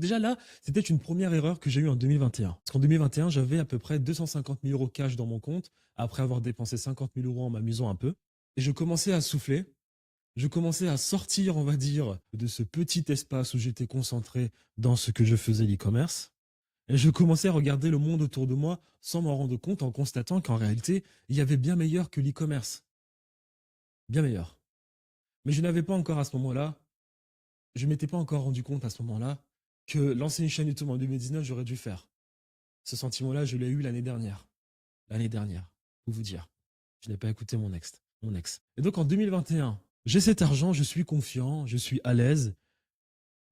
déjà là, c'était une première erreur que j'ai eue en 2021. Parce qu'en 2021, j'avais à peu près 250 000 euros cash dans mon compte, après avoir dépensé 50 000 euros en m'amusant un peu. Et je commençais à souffler. Je commençais à sortir, on va dire, de ce petit espace où j'étais concentré dans ce que je faisais l'e-commerce. Et je commençais à regarder le monde autour de moi sans m'en rendre compte, en constatant qu'en réalité, il y avait bien meilleur que l'e-commerce. Bien meilleur. Mais je n'avais pas encore à ce moment-là, je m'étais pas encore rendu compte à ce moment-là que lancer une chaîne YouTube en 2019, j'aurais dû faire. Ce sentiment-là, je l'ai eu l'année dernière. L'année dernière, pour vous dire. Je n'ai pas écouté mon ex. Mon ex. Et donc en 2021, j'ai cet argent, je suis confiant, je suis à l'aise.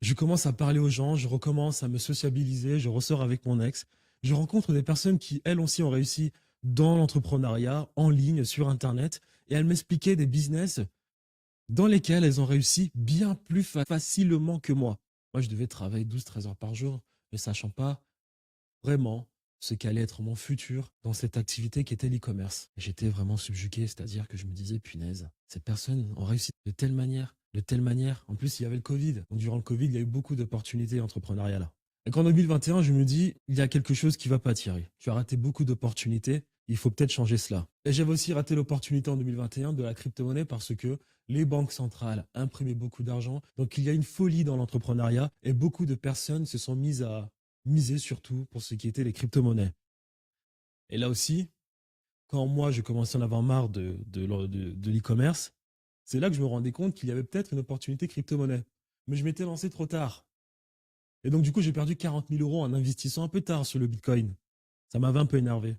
Je commence à parler aux gens, je recommence à me sociabiliser, je ressors avec mon ex. Je rencontre des personnes qui, elles aussi, ont réussi dans l'entrepreneuriat, en ligne, sur Internet. Et elles m'expliquaient des business dans lesquels elles ont réussi bien plus facilement que moi. Moi, je devais travailler 12-13 heures par jour, ne sachant pas vraiment ce qu'allait être mon futur dans cette activité qui était l'e-commerce. J'étais vraiment subjugué, c'est-à-dire que je me disais, punaise, ces personnes ont réussi de telle manière, de telle manière. En plus, il y avait le Covid. Donc, durant le Covid, il y a eu beaucoup d'opportunités entrepreneuriales. Et qu'en 2021, je me dis, il y a quelque chose qui va pas tirer. Tu as raté beaucoup d'opportunités, il faut peut-être changer cela. Et j'avais aussi raté l'opportunité en 2021 de la crypto-monnaie parce que les banques centrales imprimaient beaucoup d'argent. Donc, il y a une folie dans l'entrepreneuriat et beaucoup de personnes se sont mises à miser surtout pour ce qui était les crypto-monnaies. Et là aussi, quand moi, je commençais à en avoir marre de l'e-commerce, c'est là que je me rendais compte qu'il y avait peut-être une opportunité crypto-monnaie. Mais je m'étais lancé trop tard. Et donc, du coup, j'ai perdu 40 000 euros en investissant un peu tard sur le Bitcoin. Ça m'avait un peu énervé.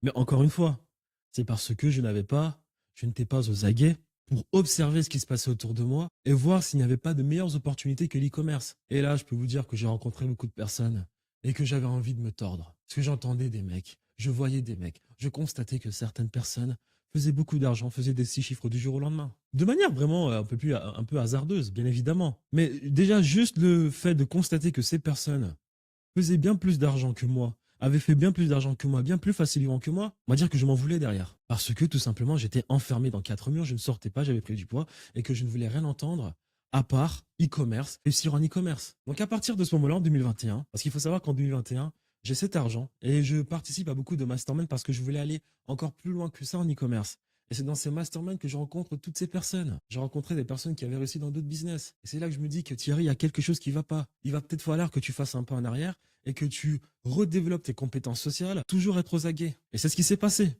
Mais encore une fois, c'est parce que je n'étais pas aux aguets pour observer ce qui se passait autour de moi et voir s'il n'y avait pas de meilleures opportunités que l'e-commerce. Et là, je peux vous dire que j'ai rencontré beaucoup de personnes et que j'avais envie de me tordre. Parce que j'entendais des mecs, je voyais des mecs, je constatais que certaines personnes faisaient beaucoup d'argent, faisaient des 6 chiffres du jour au lendemain. De manière vraiment un peu hasardeuse, bien évidemment. Mais déjà, juste le fait de constater que ces personnes faisait bien plus d'argent que moi, avait fait bien plus d'argent que moi, bien plus facilement que moi, on va dire que je m'en voulais derrière. Parce que tout simplement, j'étais enfermé dans 4 murs, je ne sortais pas, j'avais pris du poids et que je ne voulais rien entendre à part e-commerce, réussir en e-commerce. Donc à partir de ce moment-là, en 2021, parce qu'il faut savoir qu'en 2021, j'ai cet argent et je participe à beaucoup de masterminds parce que je voulais aller encore plus loin que ça en e-commerce. Et c'est dans ces masterminds que je rencontre toutes ces personnes. J'ai rencontré des personnes qui avaient réussi dans d'autres business. Et c'est là que je me dis que Thierry, il y a quelque chose qui va pas. Il va peut-être falloir que tu fasses un pas en arrière et que tu redéveloppes tes compétences sociales, toujours être aux aguets. Et c'est ce qui s'est passé.